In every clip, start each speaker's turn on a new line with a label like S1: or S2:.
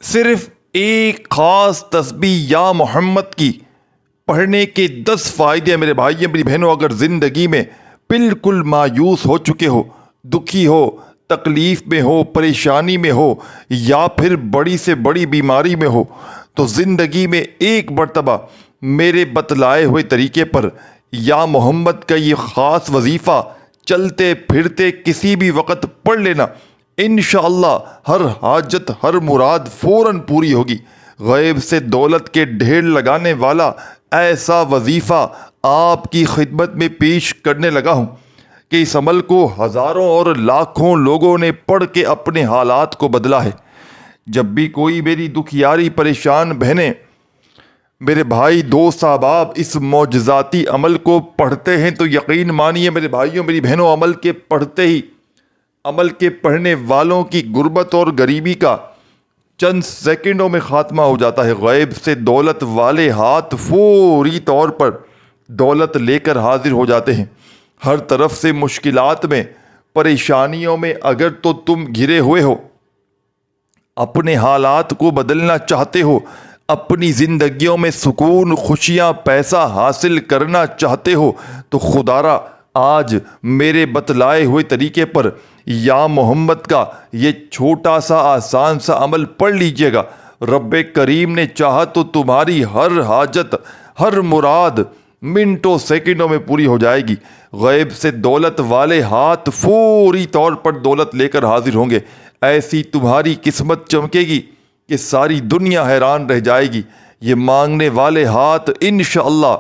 S1: صرف ایک خاص تسبیح یا محمد کی پڑھنے کے 10 فائدے میرے بھائیوں میری بہنوں. اگر زندگی میں بالکل مایوس ہو چکے ہو، دکھی ہو، تکلیف میں ہو، پریشانی میں ہو، یا پھر بڑی سے بڑی بیماری میں ہو، تو زندگی میں ایک مرتبہ میرے بتلائے ہوئے طریقے پر یا محمد کا یہ خاص وظیفہ چلتے پھرتے کسی بھی وقت پڑھ لینا. انشاءاللہ ہر حاجت ہر مراد فوراً پوری ہوگی. غیب سے دولت کے ڈھیر لگانے والا ایسا وظیفہ آپ کی خدمت میں پیش کرنے لگا ہوں کہ اس عمل کو ہزاروں اور لاکھوں لوگوں نے پڑھ کے اپنے حالات کو بدلا ہے. جب بھی کوئی میری دکھیاری پریشان بہنیں، میرے بھائی، دوست، احباب اس معجزاتی عمل کو پڑھتے ہیں تو یقین مانیے میرے بھائیوں میری بہنوں، عمل کے پڑھتے ہی عمل کے پڑھنے والوں کی غربت اور غریبی کا چند سیکنڈوں میں خاتمہ ہو جاتا ہے. غیب سے دولت والے ہاتھ فوری طور پر دولت لے کر حاضر ہو جاتے ہیں. ہر طرف سے مشکلات میں، پریشانیوں میں اگر تو تم گھرے ہوئے ہو، اپنے حالات کو بدلنا چاہتے ہو، اپنی زندگیوں میں سکون، خوشیاں، پیسہ حاصل کرنا چاہتے ہو، تو خدارا آج میرے بتلائے ہوئے طریقے پر یا محمد کا یہ چھوٹا سا آسان سا عمل پڑھ لیجئے گا. رب کریم نے چاہا تو تمہاری ہر حاجت ہر مراد منٹوں سیکنڈوں میں پوری ہو جائے گی. غیب سے دولت والے ہاتھ فوری طور پر دولت لے کر حاضر ہوں گے. ایسی تمہاری قسمت چمکے گی کہ ساری دنیا حیران رہ جائے گی. یہ مانگنے والے ہاتھ انشاءاللہ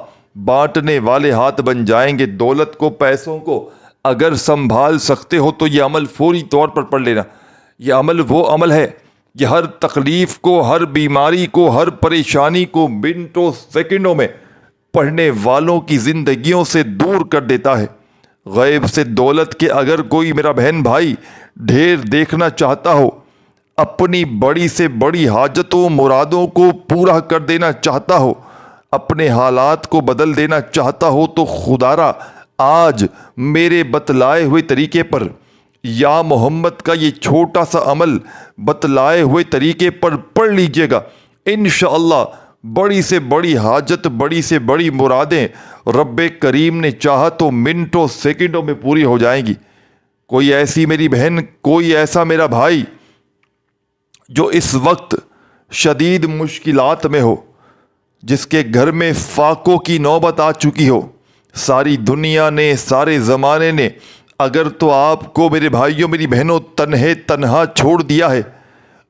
S1: بانٹنے والے ہاتھ بن جائیں گے. دولت کو، پیسوں کو اگر سنبھال سکتے ہو تو یہ عمل فوری طور پر پڑھ لینا. یہ عمل وہ عمل ہے یہ ہر تکلیف کو، ہر بیماری کو، ہر پریشانی کو منٹوں سیکنڈوں میں پڑھنے والوں کی زندگیوں سے دور کر دیتا ہے. غیب سے دولت کے اگر کوئی میرا بہن بھائی ڈھیر دیکھنا چاہتا ہو، اپنی بڑی سے بڑی حاجتوں مرادوں کو پورا کر دینا چاہتا ہو، اپنے حالات کو بدل دینا چاہتا ہو، تو خدارا آج میرے بتلائے ہوئے طریقے پر یا محمد کا یہ چھوٹا سا عمل بتلائے ہوئے طریقے پر پڑھ لیجئے گا. انشاءاللہ بڑی سے بڑی حاجت، بڑی سے بڑی مرادیں رب کریم نے چاہا تو منٹوں سیکنڈوں میں پوری ہو جائیں گی. کوئی ایسی میری بہن، کوئی ایسا میرا بھائی جو اس وقت شدید مشکلات میں ہو، جس کے گھر میں فاقوں کی نوبت آ چکی ہو، ساری دنیا نے، سارے زمانے نے اگر تو آپ کو میرے بھائیوں میری بہنوں تنہا چھوڑ دیا ہے،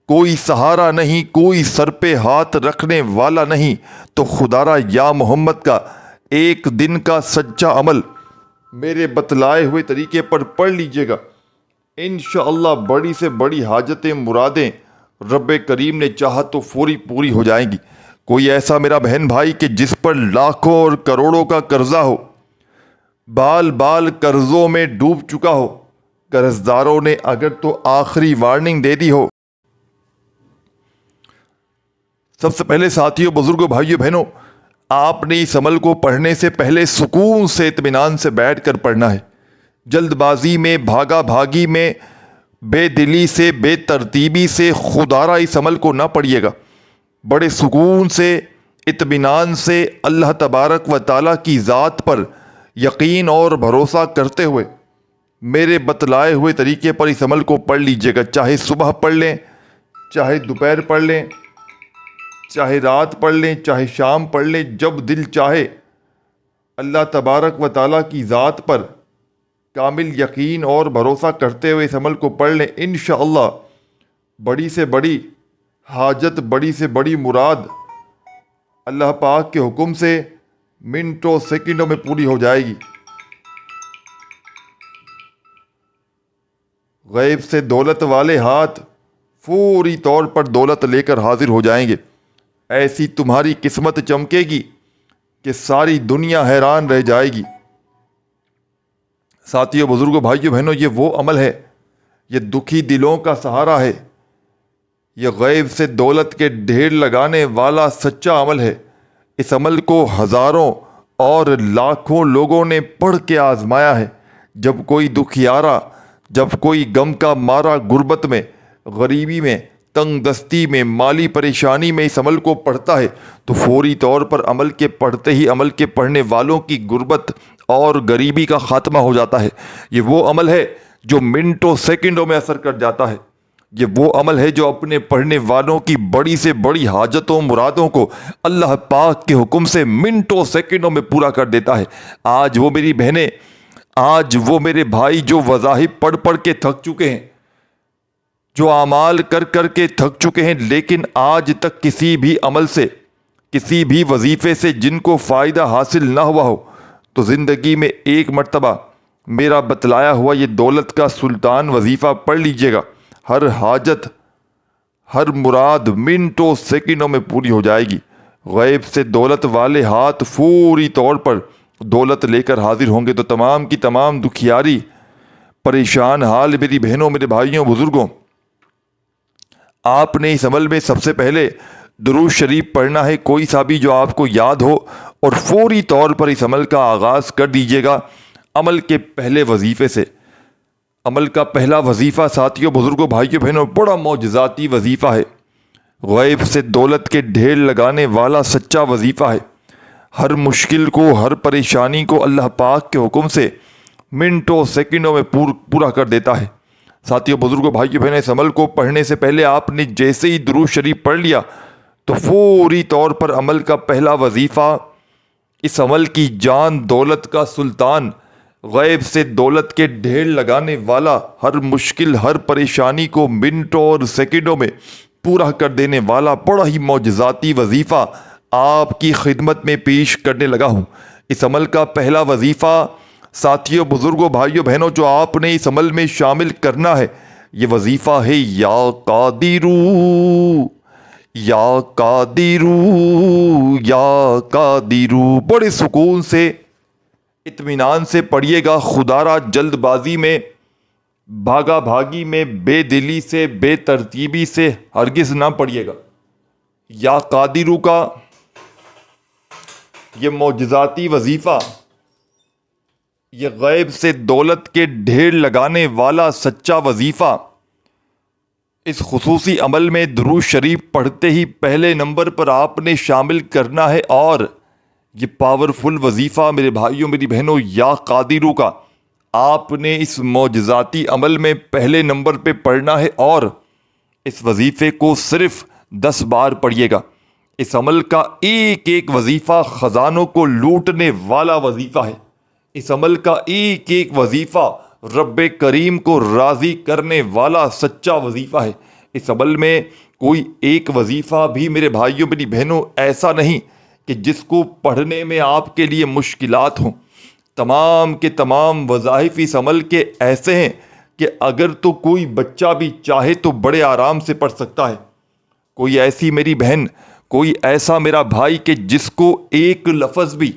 S1: کوئی سہارا نہیں، کوئی سر پہ ہاتھ رکھنے والا نہیں، تو خدارا یا محمد کا ایک دن کا سچا عمل میرے بتلائے ہوئے طریقے پر پڑھ لیجئے گا. انشاءاللہ بڑی سے بڑی حاجتیں مرادیں رب کریم نے چاہا تو فوری پوری ہو جائیں گی. کوئی ایسا میرا بہن بھائی کہ جس پر لاکھوں اور کروڑوں کا قرضہ ہو، بال بال قرضوں میں ڈوب چکا ہو، قرض داروں نے اگر تو آخری وارننگ دے دی ہو. سب سے پہلے ساتھیوں، بزرگوں، بھائیوں، بہنوں، آپ نے اس عمل کو پڑھنے سے پہلے سکون سے، اطمینان سے بیٹھ کر پڑھنا ہے. جلد بازی میں، بھاگا بھاگی میں، بے دلی سے، بے ترتیبی سے خدارا اس عمل کو نہ پڑھیے گا. بڑے سکون سے، اطمینان سے، اللہ تبارک و تعالیٰ کی ذات پر یقین اور بھروسہ کرتے ہوئے میرے بتلائے ہوئے طریقے پر اس عمل کو پڑھ لیجئے گا. چاہے صبح پڑھ لیں، چاہے دوپہر پڑھ لیں، چاہے رات پڑھ لیں، چاہے شام پڑھ لیں، جب دل چاہے اللہ تبارک و تعالیٰ کی ذات پر کامل یقین اور بھروسہ کرتے ہوئے اس عمل کو پڑھ لیں. انشاءاللہ بڑی سے بڑی حاجت، بڑی سے بڑی مراد اللہ پاک کے حکم سے منٹوں سیکنڈوں میں پوری ہو جائے گی. غیب سے دولت والے ہاتھ فوری طور پر دولت لے کر حاضر ہو جائیں گے. ایسی تمہاری قسمت چمکے گی کہ ساری دنیا حیران رہ جائے گی. ساتھیوں، بزرگوں، بھائیوں، بہنوں، یہ وہ عمل ہے، یہ دکھی دلوں کا سہارا ہے، یہ غیب سے دولت کے ڈھیر لگانے والا سچا عمل ہے. اس عمل کو ہزاروں اور لاکھوں لوگوں نے پڑھ کے آزمایا ہے. جب کوئی دکھیارا، جب کوئی غم کا مارا غربت میں، غریبی میں، تنگ دستی میں، مالی پریشانی میں اس عمل کو پڑھتا ہے تو فوری طور پر عمل کے پڑھتے ہی عمل کے پڑھنے والوں کی غربت اور غریبی کا خاتمہ ہو جاتا ہے۔ یہ وہ عمل ہے جو منٹوں سیکنڈوں میں اثر کر جاتا ہے۔ یہ وہ عمل ہے جو اپنے پڑھنے والوں کی بڑی سے بڑی حاجتوں مرادوں کو اللہ پاک کے حکم سے منٹوں سیکنڈوں میں پورا کر دیتا ہے۔ آج وہ میری بہنیں، آج وہ میرے بھائی جو وظائف پڑھ پڑھ کے تھک چکے ہیں، جو اعمال کر کر کے تھک چکے ہیں، لیکن آج تک کسی بھی عمل سے، کسی بھی وظیفے سے جن کو فائدہ حاصل نہ ہوا ہو، تو زندگی میں ایک مرتبہ میرا بتلایا ہوا یہ دولت کا سلطان وظیفہ پڑھ لیجئے گا۔ ہر حاجت، ہر مراد منٹوں سیکنڈوں میں پوری ہو جائے گی۔ غیب سے دولت والے ہاتھ فوری طور پر دولت لے کر حاضر ہوں گے۔ تو تمام کی تمام دکھیاری، پریشان حال میری بہنوں، میرے بھائیوں، بزرگوں، آپ نے اس عمل میں سب سے پہلے درود شریف پڑھنا ہے، کوئی سا بھی جو آپ کو یاد ہو، اور فوری طور پر اس عمل کا آغاز کر دیجیے گا عمل کے پہلے وظیفے سے۔ عمل کا پہلا وظیفہ ساتھیوں، بزرگوں، بھائیوں، بہنوں، بڑا معجزاتی وظیفہ ہے۔ غیب سے دولت کے ڈھیر لگانے والا سچا وظیفہ ہے۔ ہر مشکل کو، ہر پریشانی کو اللہ پاک کے حکم سے منٹوں سیکنڈوں میں پورا کر دیتا ہے۔ ساتھیوں، بزرگوں، بھائیوں، بہنیں، اس عمل کو پڑھنے سے پہلے آپ نے جیسے ہی درود شریف پڑھ لیا تو فوری طور پر عمل کا پہلا وظیفہ، اس عمل کی جان دولت کا سلطان، غیب سے دولت کے ڈھیر لگانے والا، ہر مشکل، ہر پریشانی کو منٹوں اور سیکنڈوں میں پورا کر دینے والا بڑا ہی معجزاتی وظیفہ آپ کی خدمت میں پیش کرنے لگا ہوں۔ اس عمل کا پہلا وظیفہ ساتھیوں، بزرگوں، بھائیوں، بہنوں، جو آپ نے اس عمل میں شامل کرنا ہے، یہ وظیفہ ہے یا قادرو، یا قادرو، یا قادرو۔ بڑے سکون سے، اطمینان سے پڑھیے گا، خدارہ جلد بازی میں، بھاگا بھاگی میں، بے دلی سے، بے ترتیبی سے ہرگز نہ پڑھیے گا۔ یا قادرو کا یہ معجزاتی وظیفہ، یہ غیب سے دولت کے ڈھیر لگانے والا سچا وظیفہ، اس خصوصی عمل میں درود شریف پڑھتے ہی پہلے نمبر پر آپ نے شامل کرنا ہے، اور یہ پاورفل وظیفہ میرے بھائیوں، میری بہنوں، یا قادرو کا آپ نے اس معجزاتی عمل میں پہلے نمبر پہ پڑھنا ہے، اور اس وظیفے کو صرف 10 بار پڑھیے گا۔ اس عمل کا ایک ایک وظیفہ خزانوں کو لوٹنے والا وظیفہ ہے۔ اس عمل کا ایک ایک وظیفہ رب کریم کو راضی کرنے والا سچا وظیفہ ہے۔ اس عمل میں کوئی ایک وظیفہ بھی میرے بھائیوں، میری بہنوں ایسا نہیں کہ جس کو پڑھنے میں آپ کے لیے مشکلات ہوں۔ تمام کے تمام وظائف اس عمل کے ایسے ہیں کہ اگر تو کوئی بچہ بھی چاہے تو بڑے آرام سے پڑھ سکتا ہے۔ کوئی ایسی میری بہن، کوئی ایسا میرا بھائی کہ جس کو ایک لفظ بھی،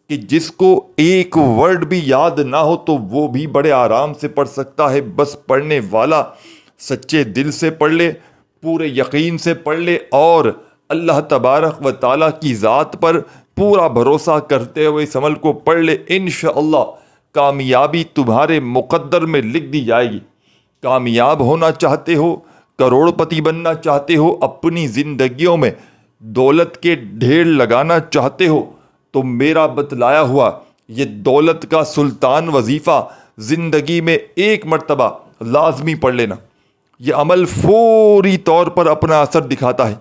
S1: کہ جس کو ایک ورڈ بھی یاد نہ ہو تو وہ بھی بڑے آرام سے پڑھ سکتا ہے۔ بس پڑھنے والا سچے دل سے پڑھ لے، پورے یقین سے پڑھ لے، اور اللہ تبارک و تعالیٰ کی ذات پر پورا بھروسہ کرتے ہوئے اس عمل کو پڑھ لے، انشاءاللہ کامیابی تمہارے مقدر میں لکھ دی جائے گی۔ کامیاب ہونا چاہتے ہو، کروڑ پتی بننا چاہتے ہو، اپنی زندگیوں میں دولت کے ڈھیر لگانا چاہتے ہو، تو میرا بتلایا ہوا یہ دولت کا سلطان وظیفہ زندگی میں ایک مرتبہ لازمی پڑھ لینا۔ یہ عمل فوری طور پر اپنا اثر دکھاتا ہے۔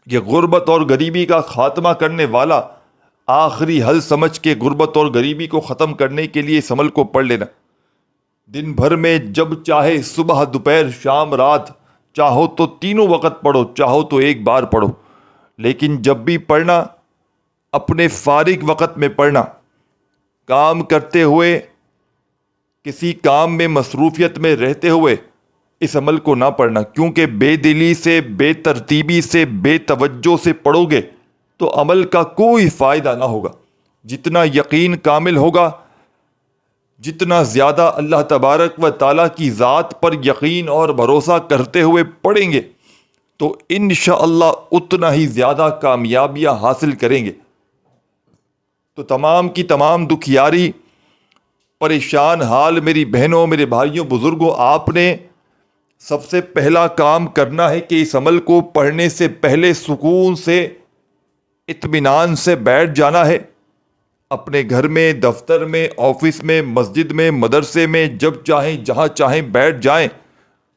S1: یہ غربت اور غریبی کا خاتمہ کرنے والا آخری حل سمجھ کے غربت اور غریبی کو ختم کرنے کے لیے اس عمل کو پڑھ لینا۔ دن بھر میں جب چاہے، صبح، دوپہر، شام، رات، چاہو تو تینوں وقت پڑھو، چاہو تو ایک بار پڑھو، لیکن جب بھی پڑھنا اپنے فارغ وقت میں پڑھنا، کام کرتے ہوئے، کسی کام میں مصروفیت میں رہتے ہوئے اس عمل کو نہ پڑھنا، کیونکہ بے دلی سے، بے ترتیبی سے، بے توجہ سے پڑھو گے تو عمل کا کوئی فائدہ نہ ہوگا۔ جتنا یقین کامل ہوگا، جتنا زیادہ اللہ تبارک و تعالیٰ کی ذات پر یقین اور بھروسہ کرتے ہوئے پڑھیں گے تو انشاءاللہ اتنا ہی زیادہ کامیابیاں حاصل کریں گے۔ تو تمام کی تمام دکھیاری، پریشان حال میری بہنوں، میرے بھائیوں، بزرگوں، آپ نے سب سے پہلا کام کرنا ہے کہ اس عمل کو پڑھنے سے پہلے سکون سے اطمینان سے بیٹھ جانا ہے. اپنے گھر میں، دفتر میں، آفس میں، مسجد میں، مدرسے میں، جب چاہیں جہاں چاہیں بیٹھ جائیں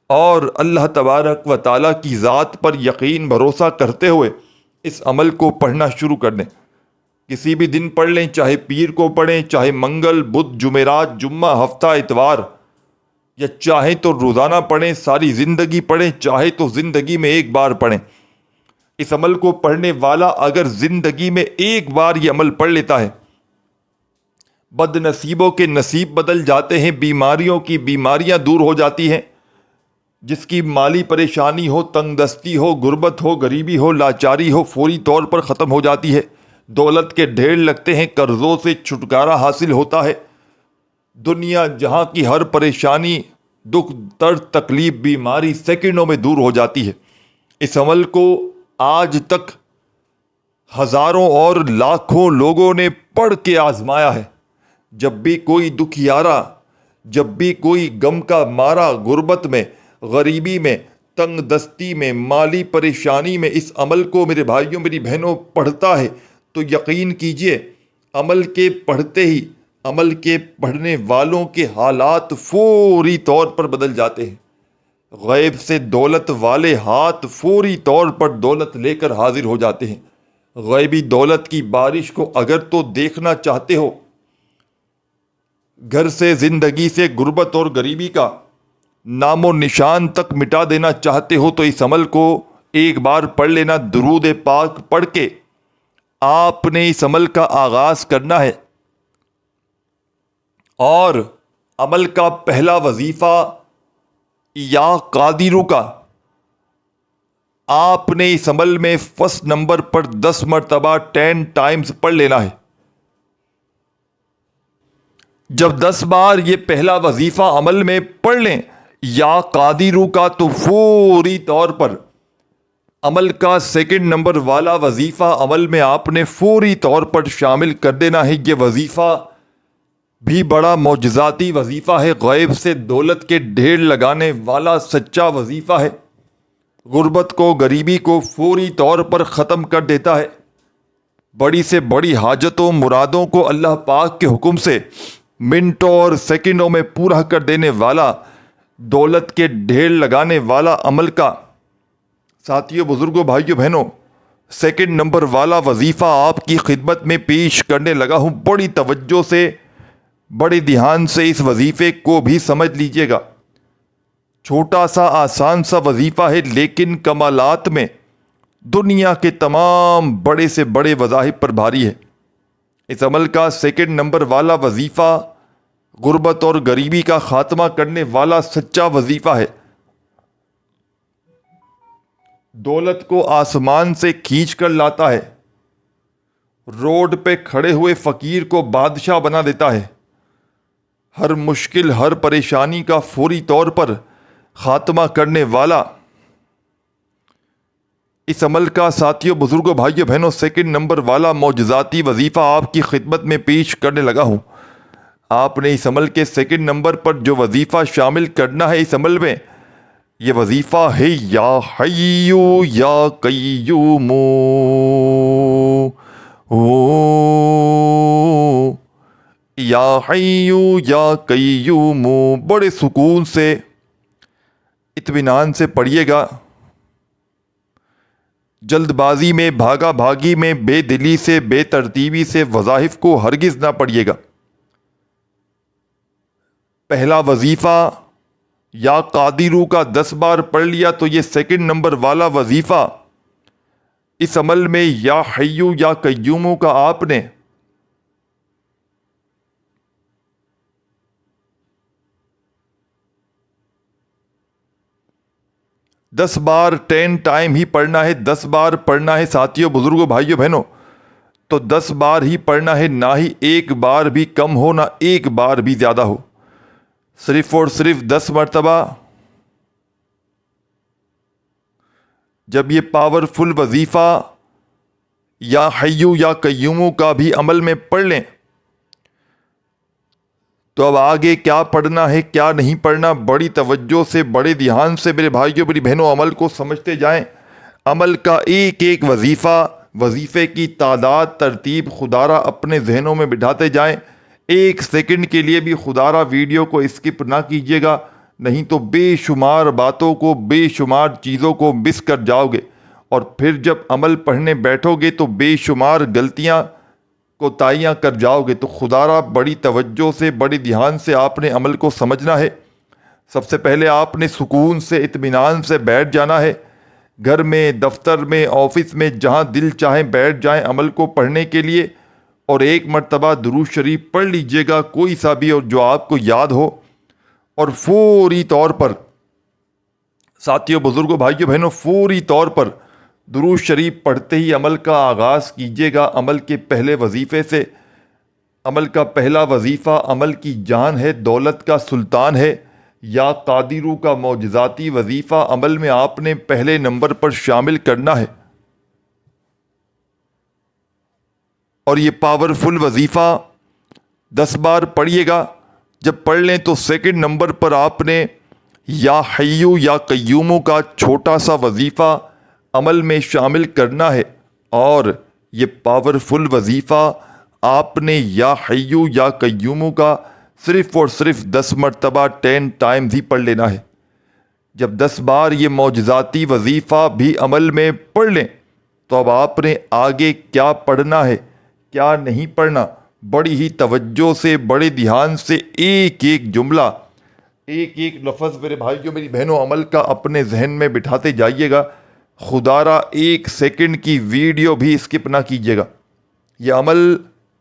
S1: اور اللہ تبارک و تعالیٰ کی ذات پر یقین بھروسہ کرتے ہوئے اس عمل کو پڑھنا شروع کر دیں. کسی بھی دن پڑھ لیں، چاہے پیر کو پڑھیں، چاہے منگل، بدھ، جمعرات، جمعہ، ہفتہ، اتوار، یا چاہیں تو روزانہ پڑھیں، ساری زندگی پڑھیں، چاہے تو زندگی میں ایک بار پڑھیں. اس عمل کو پڑھنے والا اگر زندگی میں ایک بار یہ عمل پڑھ لیتا ہے، بد نصیبوں کے نصیب بدل جاتے ہیں، بیماریوں کی بیماریاں دور ہو جاتی ہیں. جس کی مالی پریشانی ہو، تنگ دستی ہو، غربت ہو، غریبی ہو، لاچاری ہو، فوری طور پر ختم ہو جاتی ہے. دولت کے ڈھیر لگتے ہیں، قرضوں سے چھٹکارا حاصل ہوتا ہے. دنیا جہاں کی ہر پریشانی، دکھ، درد، تکلیف، بیماری سیکنڈوں میں دور ہو جاتی ہے. اس عمل کو آج تک ہزاروں اور لاکھوں لوگوں نے پڑھ کے آزمایا ہے. جب بھی کوئی دکھیارا، جب بھی کوئی غم کا مارا، غربت میں، غریبی میں، تنگ دستی میں، مالی پریشانی میں اس عمل کو میرے بھائیوں میری بہنوں پڑھتا ہے تو یقین کیجئے عمل کے پڑھتے ہی عمل کے پڑھنے والوں کے حالات فوری طور پر بدل جاتے ہیں. غیب سے دولت والے ہاتھ فوری طور پر دولت لے کر حاضر ہو جاتے ہیں. غیبی دولت کی بارش کو اگر تو دیکھنا چاہتے ہو، گھر سے، زندگی سے، غربت اور غریبی کا نام و نشان تک مٹا دینا چاہتے ہو تو اس عمل کو ایک بار پڑھ لینا. درود پاک پڑھ کے آپ نے اس عمل کا آغاز کرنا ہے اور عمل کا پہلا وظیفہ یا قادرو کا آپ نے اس عمل میں فرسٹ نمبر پر 10 مرتبہ 10 ٹائمز پڑھ لینا ہے. جب 10 بار یہ پہلا وظیفہ عمل میں پڑھ لیں یا قادرو کا، تو فوری طور پر عمل کا سیکنڈ نمبر والا وظیفہ عمل میں آپ نے فوری طور پر شامل کر دینا ہے. یہ وظیفہ بھی بڑا معجزاتی وظیفہ ہے، غیب سے دولت کے ڈھیر لگانے والا سچا وظیفہ ہے. غربت کو، غریبی کو فوری طور پر ختم کر دیتا ہے. بڑی سے بڑی حاجتوں، مرادوں کو اللہ پاک کے حکم سے منٹوں اور سیکنڈوں میں پورا کر دینے والا، دولت کے ڈھیر لگانے والا عمل کا ساتھیوں، بزرگوں، بھائیوں، بہنوں، سیکنڈ نمبر والا وظیفہ آپ کی خدمت میں پیش کرنے لگا ہوں. بڑی توجہ سے، بڑے دھیان سے اس وظیفے کو بھی سمجھ لیجئے گا. چھوٹا سا آسان سا وظیفہ ہے، لیکن کمالات میں دنیا کے تمام بڑے سے بڑے وظائف پر بھاری ہے. اس عمل کا سیکنڈ نمبر والا وظیفہ غربت اور غریبی کا خاتمہ کرنے والا سچا وظیفہ ہے. دولت کو آسمان سے کھینچ کر لاتا ہے، روڈ پہ کھڑے ہوئے فقیر کو بادشاہ بنا دیتا ہے. ہر مشکل، ہر پریشانی کا فوری طور پر خاتمہ کرنے والا اس عمل کا ساتھیوں، بزرگوں، بھائیوں، بہنوں سیکنڈ نمبر والا معجزاتی وظیفہ آپ کی خدمت میں پیش کرنے لگا ہوں. آپ نے اس عمل کے سیکنڈ نمبر پر جو وظیفہ شامل کرنا ہے، اس عمل میں یہ وظیفہ ہے یا حیو یا قیوم. یا حیو یا قیوم، بڑے سکون سے، اطمینان سے پڑھیے گا. جلد بازی میں، بھاگا بھاگی میں، بے دلی سے، بے ترتیبی سے وظائف کو ہرگز نہ پڑھیے گا. پہلا وظیفہ یا قادرو کا 10 بار پڑھ لیا تو یہ سیکنڈ نمبر والا وظیفہ اس عمل میں یا حیو یا قیوم کا آپ نے 10 بار 10 ٹائم ہی پڑھنا ہے. 10 بار پڑھنا ہے ساتھیوں، بزرگوں، بھائیوں، بہنوں. تو 10 بار ہی پڑھنا ہے، نہ ہی ایک بار بھی کم ہو، نہ ایک بار بھی زیادہ ہو. صرف اور صرف 10 مرتبہ جب یہ پاورفل وظیفہ یا حیو یا قیوم کا بھی عمل میں پڑھ لیں تو اب آگے کیا پڑھنا ہے کیا نہیں پڑھنا، بڑی توجہ سے بڑے دھیان سے میرے بھائیوں میری بہنوں عمل کو سمجھتے جائیں۔ عمل کا ایک ایک وظیفے کی تعداد ترتیب خدا را اپنے ذہنوں میں بٹھاتے جائیں۔ ایک سیکنڈ کے لیے بھی خدا را ویڈیو کو اسکپ نہ کیجیے گا، نہیں تو بے شمار باتوں کو بے شمار چیزوں کو مس کر جاؤ گے، اور پھر جب عمل پڑھنے بیٹھو گے تو بے شمار غلطیاں کوتاہیاں کر جاؤ گے۔ تو خدا را بڑی توجہ سے بڑی دھیان سے آپ نے عمل کو سمجھنا ہے۔ سب سے پہلے آپ نے سکون سے اطمینان سے بیٹھ جانا ہے، گھر میں دفتر میں آفس میں جہاں دل چاہے بیٹھ جائیں عمل کو پڑھنے کے لیے، اور ایک مرتبہ درود شریف پڑھ لیجئے گا کوئی سا بھی اور جو آپ کو یاد ہو، اور فوری طور پر ساتھیوں بزرگوں بھائیوں بہنوں فوری طور پر درود شریف پڑھتے ہی عمل کا آغاز کیجیے گا۔ عمل کے پہلے وظیفے سے، عمل کا پہلا وظیفہ عمل کی جان ہے، دولت کا سلطان ہے، یا قادرو کا معجزاتی وظیفہ عمل میں آپ نے پہلے نمبر پر شامل کرنا ہے، اور یہ پاورفل وظیفہ 10 بار پڑھیے گا۔ جب پڑھ لیں تو سیکنڈ نمبر پر آپ نے یا حیو یا قیومو کا چھوٹا سا وظیفہ عمل میں شامل کرنا ہے، اور یہ پاورفل وظیفہ آپ نے یا حیو یا قیومو کا صرف اور صرف 10 مرتبہ 10 ٹائمز ہی پڑھ لینا ہے۔ جب 10 بار یہ معجزاتی وظیفہ بھی عمل میں پڑھ لیں تو اب آپ نے آگے کیا پڑھنا ہے کیا نہیں پڑھنا، بڑی ہی توجہ سے بڑے دھیان سے ایک ایک جملہ ایک ایک لفظ میرے بھائیوں میری بہنوں عمل کا اپنے ذہن میں بٹھاتے جائیے گا۔ خدا را ایک سیکنڈ کی ویڈیو بھی اسکپ نہ کیجیے گا۔ یہ عمل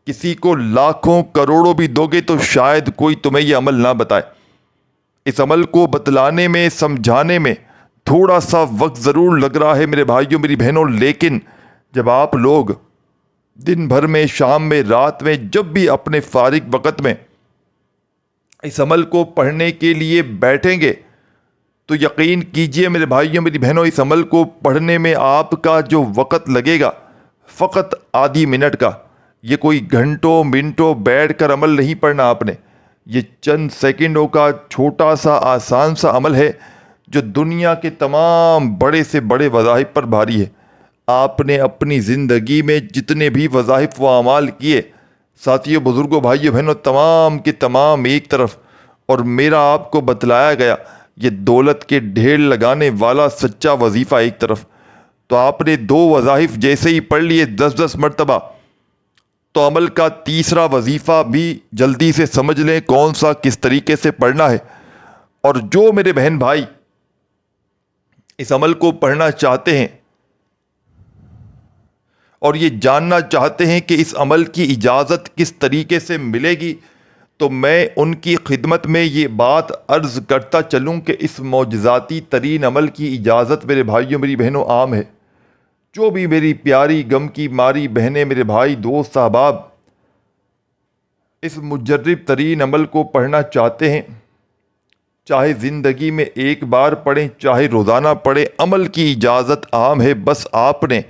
S1: کسی کو لاکھوں کروڑوں بھی دو گے تو شاید کوئی تمہیں یہ عمل نہ بتائے۔ اس عمل کو بتلانے میں سمجھانے میں تھوڑا سا وقت ضرور لگ رہا ہے میرے بھائیوں میری بہنوں، لیکن جب آپ لوگ دن بھر میں شام میں رات میں جب بھی اپنے فارغ وقت میں اس عمل کو پڑھنے کے لیے بیٹھیں گے تو یقین کیجئے میرے بھائیوں میری بہنوں اس عمل کو پڑھنے میں آپ کا جو وقت لگے گا فقط آدھی منٹ کا، یہ کوئی گھنٹوں منٹوں بیٹھ کر عمل نہیں پڑھنا آپ نے، یہ چند سیکنڈوں کا چھوٹا سا آسان سا عمل ہے جو دنیا کے تمام بڑے سے بڑے وظائف پر بھاری ہے۔ آپ نے اپنی زندگی میں جتنے بھی وظائف و اعمال کیے ساتھیوں بزرگوں بھائیوں بہنوں تمام کے تمام ایک طرف، اور میرا آپ کو بتلایا گیا یہ دولت کے ڈھیر لگانے والا سچا وظیفہ ایک طرف، تو آپ نے 2 وظائف جیسے ہی پڑھ لیے 10 مرتبہ، تو عمل کا تیسرا وظیفہ بھی جلدی سے سمجھ لیں کون سا کس طریقے سے پڑھنا ہے۔ اور جو میرے بہن بھائی اس عمل کو پڑھنا چاہتے ہیں اور یہ جاننا چاہتے ہیں کہ اس عمل کی اجازت کس طریقے سے ملے گی، تو میں ان کی خدمت میں یہ بات عرض کرتا چلوں کہ اس معجزاتی ترین عمل کی اجازت میرے بھائیوں میری بہنوں عام ہے۔ جو بھی میری پیاری غم کی ماری بہنیں میرے بھائی دوست احباب اس مجرب ترین عمل کو پڑھنا چاہتے ہیں، چاہے زندگی میں ایک بار پڑھیں چاہے روزانہ پڑھیں، عمل کی اجازت عام ہے، بس آپ نے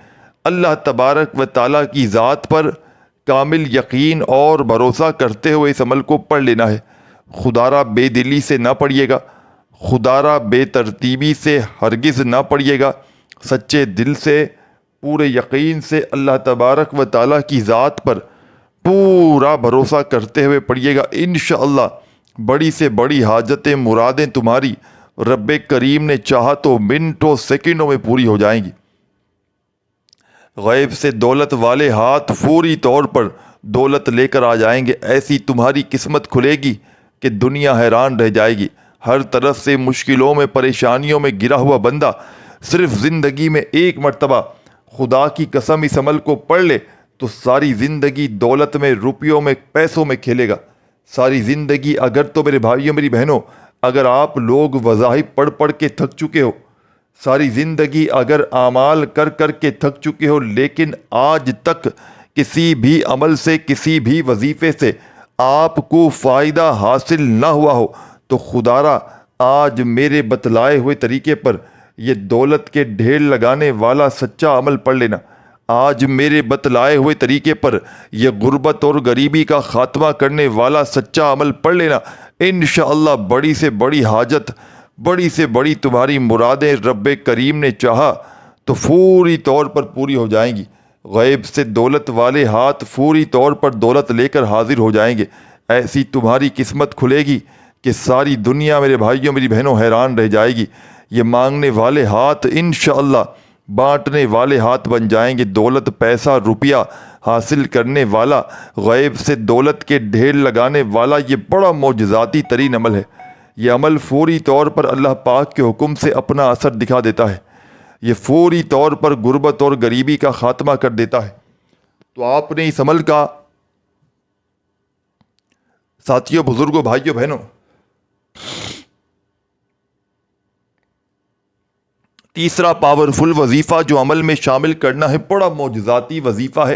S1: اللہ تبارک و تعالیٰ کی ذات پر کامل یقین اور بھروسہ کرتے ہوئے اس عمل کو پڑھ لینا ہے۔ خدا را بے دلی سے نہ پڑھیے گا، خدا را بے ترتیبی سے ہرگز نہ پڑھیے گا، سچے دل سے پورے یقین سے اللہ تبارک و تعالیٰ کی ذات پر پورا بھروسہ کرتے ہوئے پڑھیے گا۔ انشاءاللہ بڑی سے بڑی حاجتیں مرادیں تمہاری رب کریم نے چاہا تو منٹوں سیکنڈوں میں پوری ہو جائیں گی۔ غیب سے دولت والے ہاتھ فوری طور پر دولت لے کر آ جائیں گے، ایسی تمہاری قسمت کھلے گی کہ دنیا حیران رہ جائے گی۔ ہر طرف سے مشکلوں میں پریشانیوں میں گرا ہوا بندہ صرف زندگی میں ایک مرتبہ خدا کی قسم اس عمل کو پڑھ لے تو ساری زندگی دولت میں روپیوں میں پیسوں میں کھیلے گا۔ ساری زندگی اگر تو میرے بھائیوں میری بہنوں اگر آپ لوگ وظائف پڑھ پڑھ کے تھک چکے ہو، ساری زندگی اگر اعمال کر کر کے تھک چکے ہو، لیکن آج تک کسی بھی عمل سے کسی بھی وظیفے سے آپ کو فائدہ حاصل نہ ہوا ہو، تو خدا را آج میرے بتلائے ہوئے طریقے پر یہ دولت کے ڈھیر لگانے والا سچا عمل پڑھ لینا۔ آج میرے بتلائے ہوئے طریقے پر یہ غربت اور غریبی کا خاتمہ کرنے والا سچا عمل پڑھ لینا، انشاءاللہ بڑی سے بڑی حاجت، بڑی سے بڑی تمہاری مرادیں رب کریم نے چاہا تو فوری طور پر پوری ہو جائیں گی۔ غیب سے دولت والے ہاتھ فوری طور پر دولت لے کر حاضر ہو جائیں گے۔ ایسی تمہاری قسمت کھلے گی کہ ساری دنیا میرے بھائیوں میری بہنوں حیران رہ جائے گی۔ یہ مانگنے والے ہاتھ انشاءاللہ بانٹنے والے ہاتھ بن جائیں گے۔ دولت، پیسہ، روپیہ حاصل کرنے والا، غیب سے دولت کے ڈھیر لگانے والا یہ بڑا معجزاتی ترین عمل ہے۔ یہ عمل فوری طور پر اللہ پاک کے حکم سے اپنا اثر دکھا دیتا ہے۔ یہ فوری طور پر غربت اور غریبی کا خاتمہ کر دیتا ہے۔ تو آپ نے اس عمل کا ساتھیوں، بزرگوں، بھائیوں، بہنوں، تیسرا پاورفل وظیفہ جو عمل میں شامل کرنا ہے، بڑا معجزاتی وظیفہ ہے،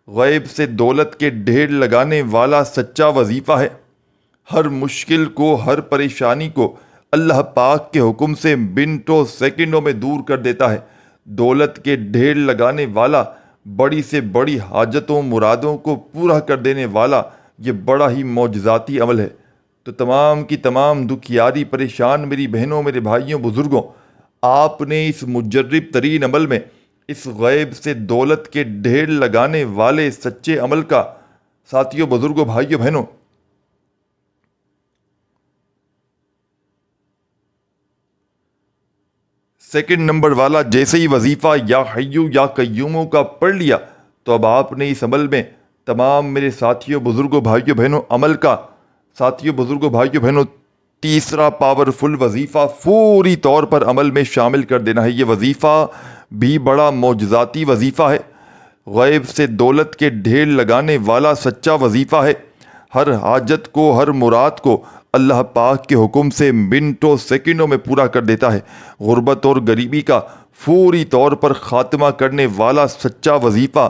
S1: غیب سے دولت کے ڈھیر لگانے والا سچا وظیفہ ہے۔ ہر مشکل کو، ہر پریشانی کو اللہ پاک کے حکم سے منٹوں سیکنڈوں میں دور کر دیتا ہے۔ دولت کے ڈھیر لگانے والا، بڑی سے بڑی حاجتوں مرادوں کو پورا کر دینے والا یہ بڑا ہی معجزاتی عمل ہے۔ تو تمام کی تمام دکھیاری پریشان میری بہنوں، میرے بھائیوں، بزرگوں، آپ نے اس مجرب ترین عمل میں، اس غیب سے دولت کے ڈھیر لگانے والے سچے عمل کا ساتھیوں، بزرگوں، بھائیوں، بہنوں، سیکنڈ نمبر والا جیسے ہی وظیفہ یا حیو یا قیوموں کا پڑھ لیا تو اب آپ نے اس عمل میں تمام میرے ساتھیوں، بزرگوں، بھائیوں، بہنوں، عمل کا ساتھیوں، بزرگوں، بھائیوں، بہنوں، تیسرا پاورفل وظیفہ فوری طور پر عمل میں شامل کر دینا ہے۔ یہ وظیفہ بھی بڑا معجزاتی وظیفہ ہے، غیب سے دولت کے ڈھیر لگانے والا سچا وظیفہ ہے۔ ہر حاجت کو، ہر مراد کو اللہ پاک کے حکم سے منٹوں سیکنڈوں میں پورا کر دیتا ہے۔ غربت اور غریبی کا فوری طور پر خاتمہ کرنے والا سچا وظیفہ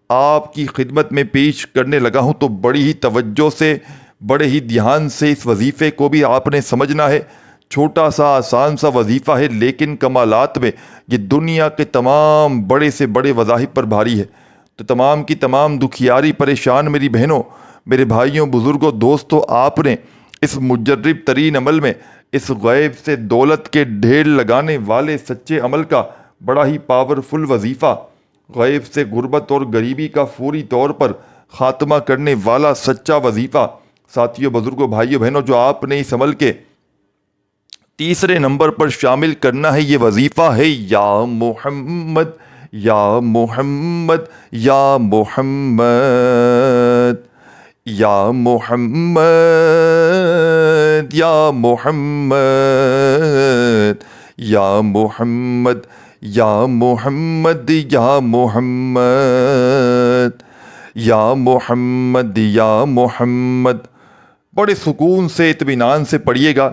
S1: آپ کی خدمت میں پیش کرنے لگا ہوں، تو بڑی ہی توجہ سے، بڑے ہی دھیان سے اس وظیفے کو بھی آپ نے سمجھنا ہے۔ چھوٹا سا آسان سا وظیفہ ہے، لیکن کمالات میں یہ دنیا کے تمام بڑے سے بڑے وظائف پر بھاری ہے۔ تو تمام کی تمام دکھیاری پریشان میری بہنوں، میرے بھائیوں، بزرگوں، دوستوں، آپ نے اس مجرب ترین عمل میں، اس غیب سے دولت کے ڈھیر لگانے والے سچے عمل کا بڑا ہی پاورفل وظیفہ، غیب سے غربت اور غریبی کا فوری طور پر خاتمہ کرنے والا سچا وظیفہ، ساتھیوں، بزرگوں، بھائیوں، بہنوں، جو آپ نے اس عمل کے تیسرے نمبر پر شامل کرنا ہے، یہ وظیفہ ہے یا محمد، یا محمد، یا محمد، یا محمد، یا محمد، یا محمد، یا محمد، یا محمد، یا محمد، یا محمد۔ بڑے سکون سے، اطمینان سے پڑھیے گا،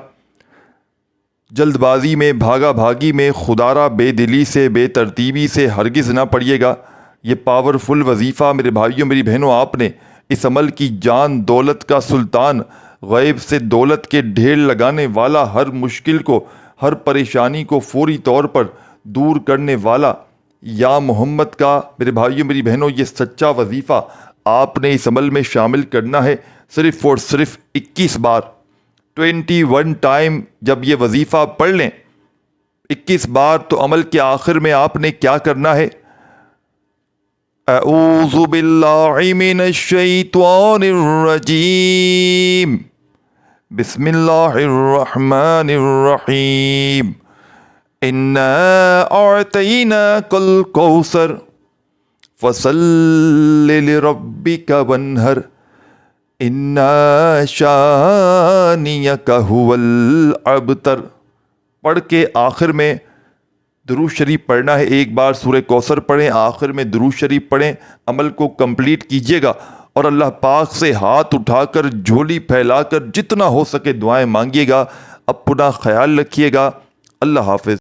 S1: جلد بازی میں، بھاگا بھاگی میں، خدارہ بے دلی سے، بے ترتیبی سے ہرگز نہ پڑھیے گا۔ یہ پاورفل وظیفہ میرے بھائیوں، میری بہنوں، آپ نے اس عمل کی جان، دولت کا سلطان، غیب سے دولت کے ڈھیر لگانے والا، ہر مشکل کو، ہر پریشانی کو فوری طور پر دور کرنے والا یا محمد کا میرے بھائیوں، میری بہنوں، یہ سچا وظیفہ آپ نے اس عمل میں شامل کرنا ہے، صرف اور صرف 21 بار، 21 ٹائم جب یہ وظیفہ پڑھ لیں، 21 بار، تو عمل کے آخر میں آپ نے کیا کرنا ہے؟ اعوذ باللہ من الشیطان الرجیم، بسم اللہ الرحمن الرحیم، انا اعطیناک الکوثر فصل لربک وانحر، انا شانیک هو الابتر۔ پڑھ کے آخر میں درود شریف پڑھنا ہے۔ ایک بار سورہ کوثر پڑھیں، آخر میں درود شریف پڑھیں، عمل کو کمپلیٹ کیجئے گا اور اللہ پاک سے ہاتھ اٹھا کر، جھولی پھیلا کر جتنا ہو سکے دعائیں مانگیے گا۔ اپنا خیال رکھیے گا۔ اللہ حافظ۔